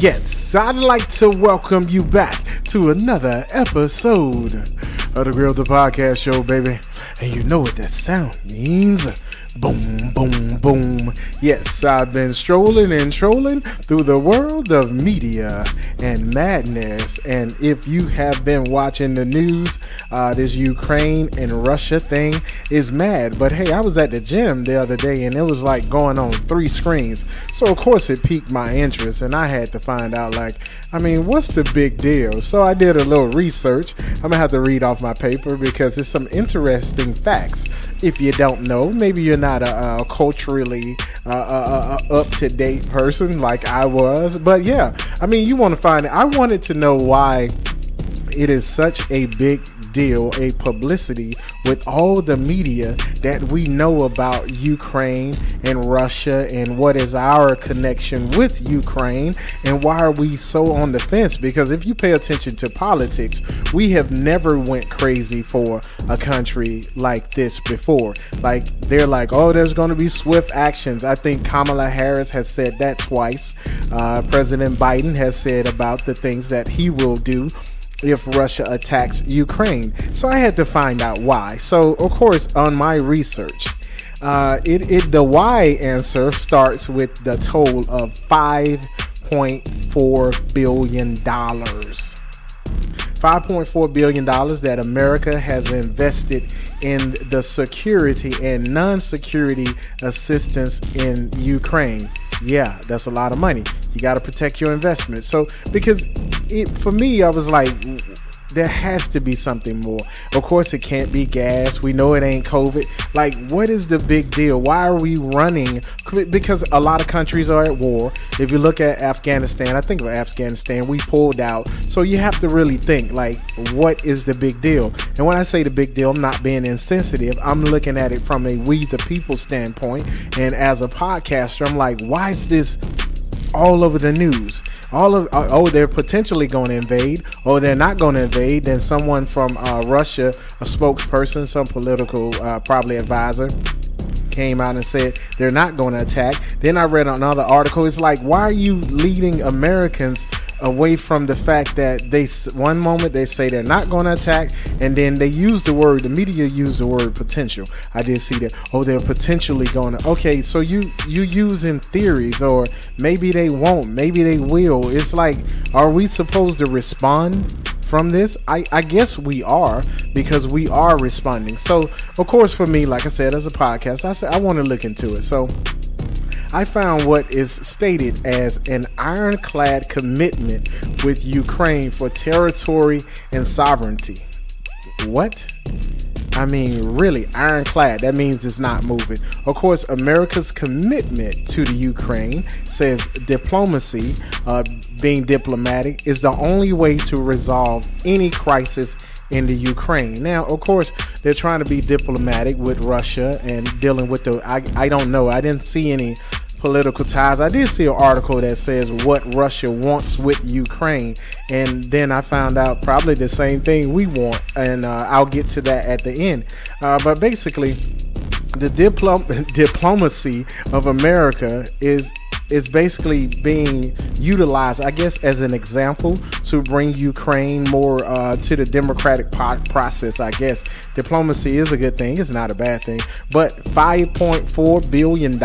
Yes, I'd like to welcome you back to another episode of the Grill the Podcast Show, baby. And you know what that sound means. Boom, boom, boom. Yes, I've been strolling and trolling through the world of media and madness. And if you have been watching the news, this Ukraine and Russia thing is mad. But hey, I was at the gym the other day and it was like going on 3 screens. So of course it piqued my interest and I had to find out, what's the big deal? So I did a little research. I'm gonna have to read off my paper because there's some interesting facts. If you don't know, maybe you're not a culturally up-to-date person like I was. But yeah, you want to find it. I wanted to know why it is such a big deal, a publicity with all the media that we know about Ukraine and Russia and what is our connection with Ukraine and why are we so on the fence? Because if you pay attention to politics, we have never went crazy for a country like this before. Like they're like, oh, there's going to be swift actions. I think Kamala Harris has said that twice. President Biden has said about the things that he will do if Russia attacks Ukraine. So I had to find out why. So of course on my research, the why answer starts with the total of $5.4 billion. $5.4 billion that America has invested in the security and non-security assistance in Ukraine. Yeah, that's a lot of money. You got to protect your investment. So, because for me, I was like, there has to be something more. Of course, it can't be gas. We know it ain't COVID. Like, what is the big deal? Why are we running? Because a lot of countries are at war. If you look at Afghanistan, I think of Afghanistan, we pulled out. So you have to really think, like, what is the big deal? And when I say the big deal, I'm not being insensitive. I'm looking at it from a we the people standpoint. And as a podcaster, I'm like, why is this all over the news? They're potentially going to invade, or they're not going to invade. Then someone from Russia, a spokesperson, some political probably advisor, came out and said they're not going to attack. Then I read another article. It's like, why are you leading Americans away from the fact that one moment they say they're not going to attack, and then they use the media use the word potential. I did see that. Oh, they're potentially going to. Okay, so you using theories, or maybe they won't, maybe they will. It's like, are we supposed to respond from this? I guess we are, because we are responding. So of course, for me, like I said, as a podcast, I said I want to look into it. So I found what is stated as an ironclad commitment with Ukraine for territory and sovereignty. What? Really, ironclad. That means it's not moving. Of course, America's commitment to the Ukraine says diplomacy, being diplomatic, is the only way to resolve any crisis in the Ukraine. Now, of course, they're trying to be diplomatic with Russia and dealing with I don't know. I didn't see any political ties. I did see an article that says what Russia wants with Ukraine, and then I found out probably the same thing we want, and I'll get to that at the end. But basically, the diplomacy of America is basically being utilized, I guess, as an example to bring Ukraine more to the democratic process. I guess diplomacy is a good thing. It's not a bad thing. But $5.4 billion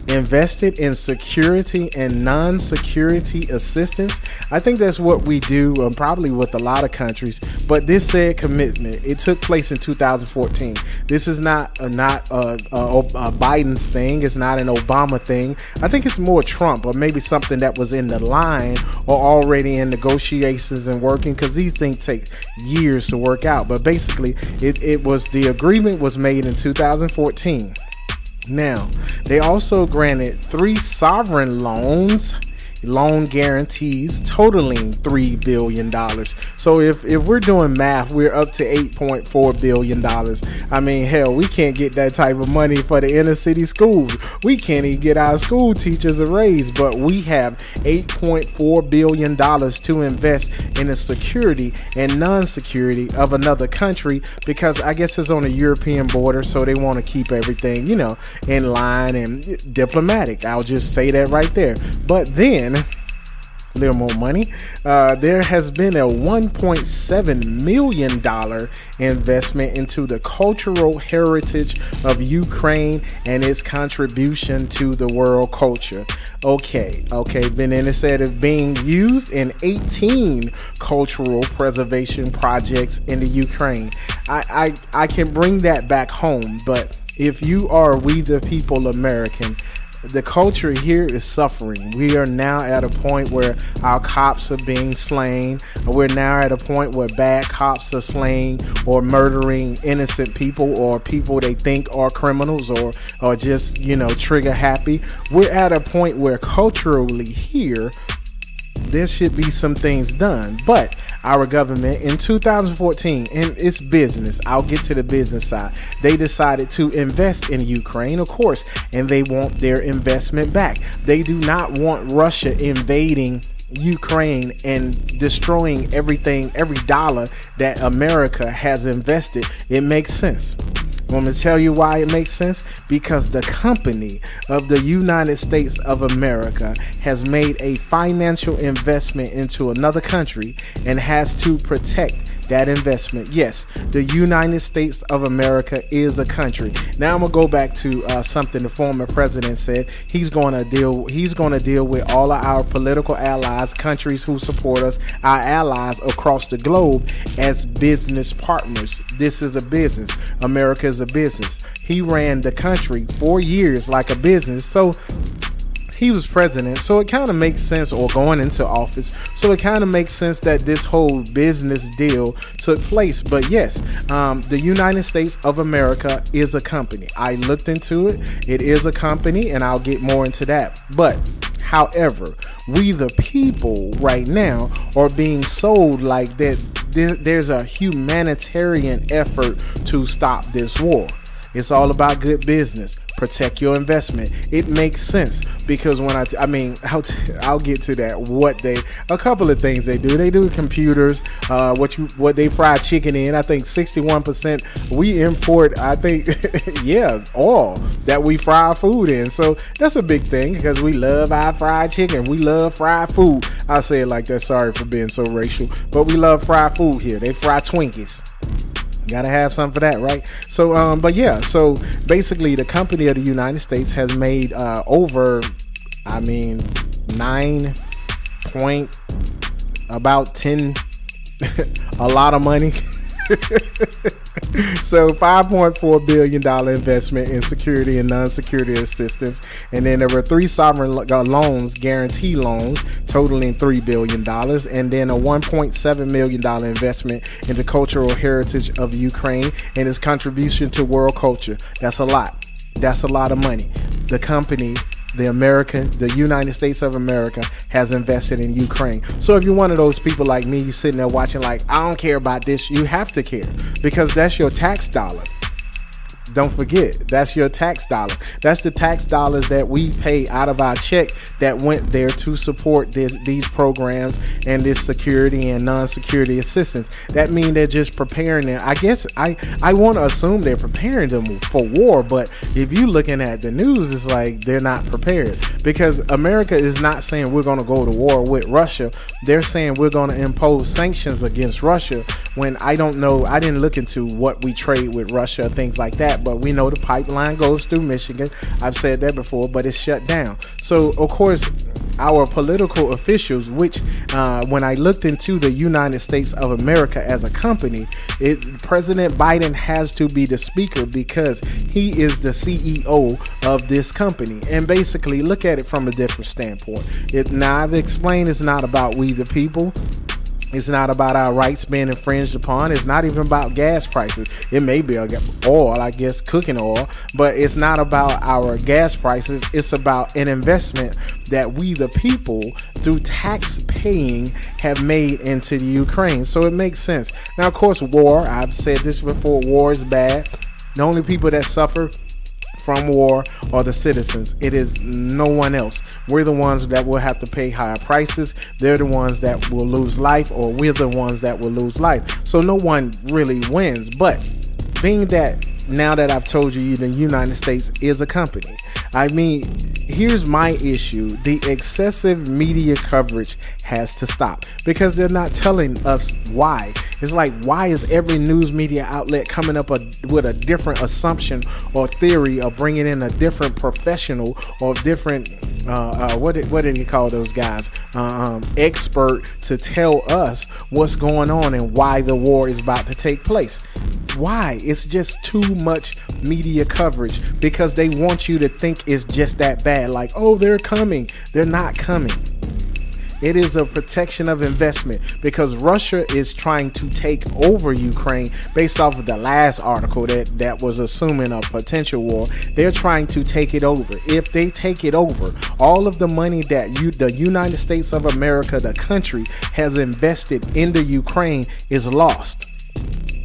invested in security and non-security assistance. I think that's what we do, probably with a lot of countries. But this said commitment, it took place in 2014. This is not a Biden's thing. It's not an Obama thing. I think it's more Trump, or maybe something that was in the line or already in negotiations and working, because these things take years to work out. But basically, the agreement was made in 2014. Now, they also granted 3 sovereign loan guarantees totaling $3 billion. So if we're doing math, we're up to $8.4 billion. Hell, we can't get that type of money for the inner city schools. We can't even get our school teachers a raise, but we have $8.4 billion to invest in the security and non-security of another country, because I guess it's on a European border, so they want to keep everything, in line and diplomatic. I'll just say that right there. But then a little more money. There has been a $1.7 million investment into the cultural heritage of Ukraine and its contribution to the world culture. Okay. Then it said it's being used in 18 cultural preservation projects in the Ukraine. I can bring that back home, but if you are We the People American, the culture here is suffering. We are now at a point where our cops are being slain. We're now at a point where bad cops are slaying or murdering innocent people or people they think are criminals or just, trigger happy. We're at a point where culturally here, there should be some things done. But our government in 2014, and it's business, I'll get to the business side, they decided to invest in Ukraine, of course, and they want their investment back. They do not want Russia invading Ukraine and destroying everything, every dollar that America has invested. It makes sense. Want me to tell you why it makes sense? Because the company of the United States of America has made a financial investment into another country and has to protect that investment. Yes, the United States of America is a country. Now I'm gonna go back to something the former president said. He's gonna deal with all of our political allies, countries who support us, our allies across the globe as business partners. This is a business. America is a business. He ran the country 4 years like a business. So he was president, so it kind of makes sense, or going into office, so it kind of makes sense that this whole business deal took place. But yes, the United States of America is a company. I looked into it. It is a company, and I'll get more into that. But however, we the people right now are being sold like that there's a humanitarian effort to stop this war. It's all about good business. Protect your investment. It makes sense because when I'll get to that. A couple of things they do. They do computers. What they fry chicken in. I think 61% we import. I think oil that we fry food in. So that's a big thing because we love our fried chicken. We love fried food. I say it like that. Sorry for being so racial, but we love fried food here. They fry Twinkies. Gotta have something for that, right? So, so basically the company of the United States has made over, 10, a lot of money. So $5.4 billion investment in security and non-security assistance. And then there were 3 sovereign loans, guarantee loans, totaling $3 billion. And then a $1.7 million investment in the cultural heritage of Ukraine and its contribution to world culture. That's a lot. That's a lot of money. The company, the United States of America, has invested in Ukraine. So if you're one of those people like me, you're sitting there watching like, I don't care about this, you have to care because that's your tax dollar. Don't forget, that's your tax dollar. That's the tax dollars that we pay out of our check that went there to support these programs and this security and non-security assistance. That means they're just preparing them. I guess I want to assume they're preparing them for war, but if you're looking at the news, it's like they're not prepared because America is not saying we're going to go to war with Russia. They're saying we're going to impose sanctions against Russia when I don't know. I didn't look into what we trade with Russia, things like that. But we know the pipeline goes through Michigan. I've said that before, but it's shut down. So, of course, our political officials, which when I looked into the United States of America as a company, President Biden has to be the speaker because he is the CEO of this company. And basically, look at it from a different standpoint. Now, I've explained it's not about we the people. It's not about our rights being infringed upon. It's not even about gas prices. It may be oil, I guess, cooking oil, but it's not about our gas prices. It's about an investment that we, the people, through tax paying, have made into the Ukraine. So it makes sense. Now, of course, war, I've said this before, war is bad. The only people that suffer from war are the citizens. It is no one else. We're the ones that will have to pay higher prices. They're the ones that will lose life, or we're the ones that will lose life. So no one really wins. But being that now that I've told you, the United States is a company. I mean, here's my issue. The excessive media coverage has to stop because they're not telling us why. It's like, why is every news media outlet coming up with a different assumption or theory, or bringing in a different professional or different, what did he call those guys? Expert to tell us what's going on and why the war is about to take place. Why? It's just too much media coverage because they want you to think it's just that bad. Like, oh, they're coming. They're not coming. It is a protection of investment because Russia is trying to take over Ukraine based off of the last article that was assuming a potential war. They're trying to take it over. If they take it over, all of the money that the United States of America, the country, has invested into Ukraine is lost.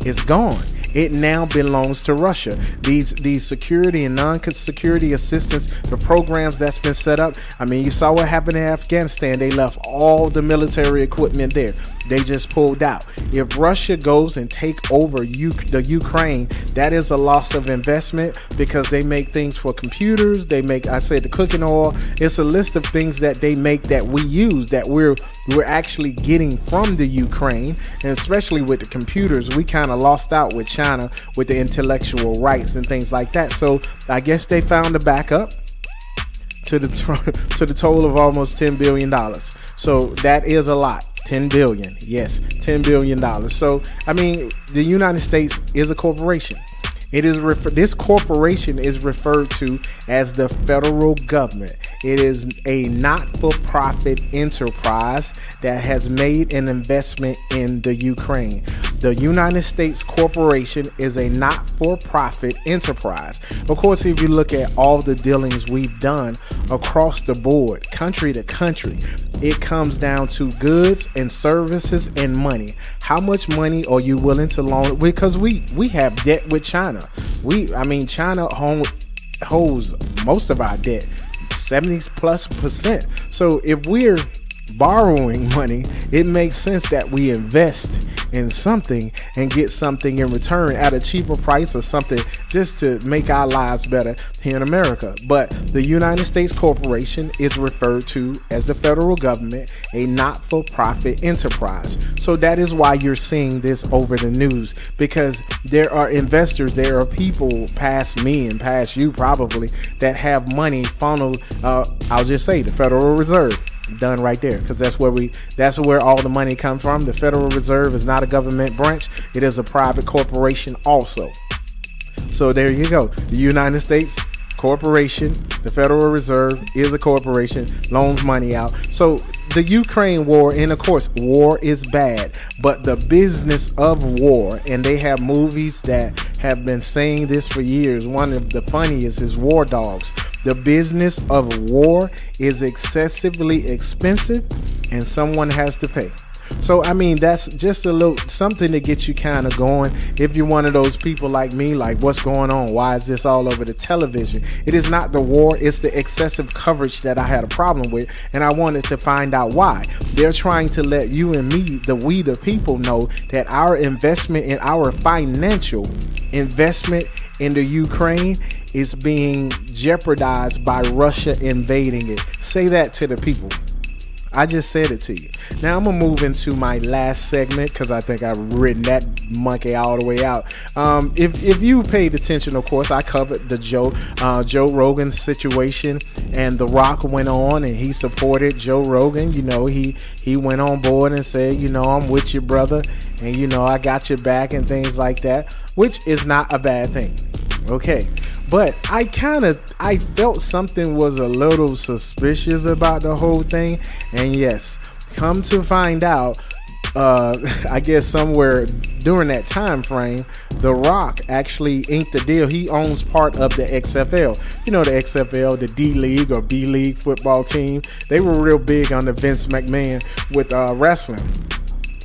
It's gone. It now belongs to Russia. These security and non-security assistance, the programs that's been set up. I mean, you saw what happened in Afghanistan. They left all the military equipment there. They just pulled out. If Russia goes and take over the Ukraine, that is a loss of investment because they make things for computers. They make, I said, the cooking oil. It's a list of things that they make that we use, that we're actually getting from the Ukraine. And especially with the computers, we kind of lost out with China with the intellectual rights and things like that. So I guess they found a backup to the total of almost $10 billion. So that is a lot. 10 billion. Yes, $10 billion. So, I mean, the United States is a corporation. It is this corporation is referred to as the federal government. It is a not-for-profit enterprise that has made an investment in the Ukraine. The United States corporation is a not-for-profit enterprise. Of course, if you look at all the dealings we've done across the board, country to country, it comes down to goods and services and money. How much money are you willing to loan? Because we have debt with China. China holds most of our debt, 70+%. So if we're borrowing money, it makes sense that we invest in something and get something in return at a cheaper price or something, just to make our lives better here in America. But the United States corporation is referred to as the federal government, a not-for-profit enterprise. So that is why you're seeing this over the news, because there are investors, there are people past me and past you probably that have money funneled, I'll just say the Federal Reserve. Done right there, because that's where all the money comes from. The Federal Reserve is not a government branch, it is a private corporation also. So there you go. The United States corporation, the Federal Reserve is a corporation, loans money out. So the Ukraine war, and of course war is bad, but the business of war, and they have movies that have been saying this for years. One of the funniest is War Dogs. The business of war is excessively expensive and someone has to pay. So, I mean, that's just a little something to get you kind of going. If you're one of those people like me, like, what's going on? Why is this all over the television? It is not the war. It's the excessive coverage that I had a problem with. And I wanted to find out why. They're trying to let you and me, the people, know that our investment in our financial investment in the Ukraine is being jeopardized by Russia invading it. Say that to the people. I just said it to you. Now I'm gonna move into my last segment because I think I've ridden that monkey all the way out. If you paid attention, of course, I covered the Joe Rogan situation, and The Rock went on and he supported Joe Rogan. You know, he went on board and said, you know, I'm with you, brother, and you know, I got your back and things like that, which is not a bad thing. Okay. But I felt something was a little suspicious about the whole thing. And yes, come to find out, I guess somewhere during that time frame, The Rock actually inked the deal. He owns part of the XFL. You know, the XFL, the D League or B League football team. They were real big on the Vince McMahon with wrestling.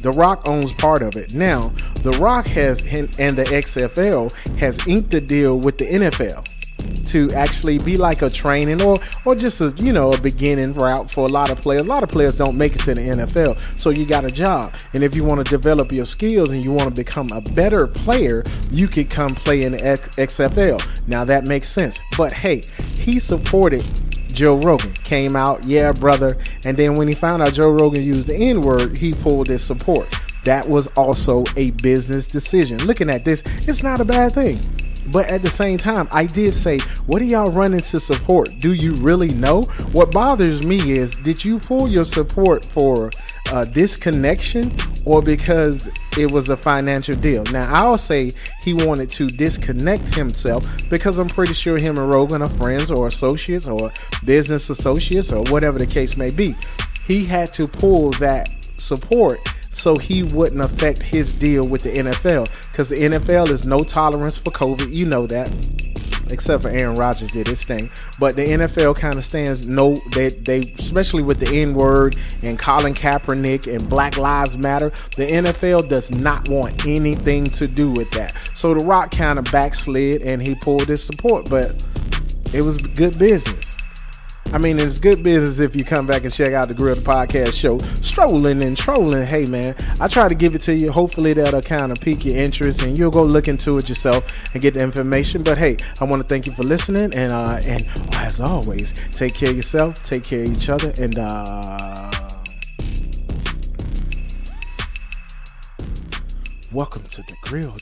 The Rock owns part of it. Now, The Rock and the XFL has inked the deal with the NFL. to actually be like a training or just a, a beginning route for a lot of players. A lot of players don't make it to the NFL, so you got a job. And if you want to develop your skills and you want to become a better player, you could come play in the XFL. Now that makes sense. But hey, he supported Joe Rogan. Came out, yeah, brother. And then when he found out Joe Rogan used the N-word, he pulled his support. That was also a business decision. Looking at this, it's not a bad thing. But at the same time, I did say, what are y'all running to support? Do you really know? What bothers me is, did you pull your support for this connection or because it was a financial deal? Now, I'll say he wanted to disconnect himself because I'm pretty sure him and Rogan are friends or associates or business associates or whatever the case may be. He had to pull that support so he wouldn't affect his deal with the NFL, because the NFL is no tolerance for COVID. You know that, except for Aaron Rodgers did his thing. But the NFL kind of stands they especially with the N-word and Colin Kaepernick and Black Lives Matter, the NFL does not want anything to do with that. So The Rock kind of backslid and he pulled his support, but it was good business. I mean, it's good business if you come back and check out the Grill the Podcast show, Strolling and Trolling. Hey, man, I try to give it to you. Hopefully that'll kind of pique your interest and you'll go look into it yourself and get the information. But hey, I want to thank you for listening. And as always, take care of yourself, take care of each other, and welcome to the Grill.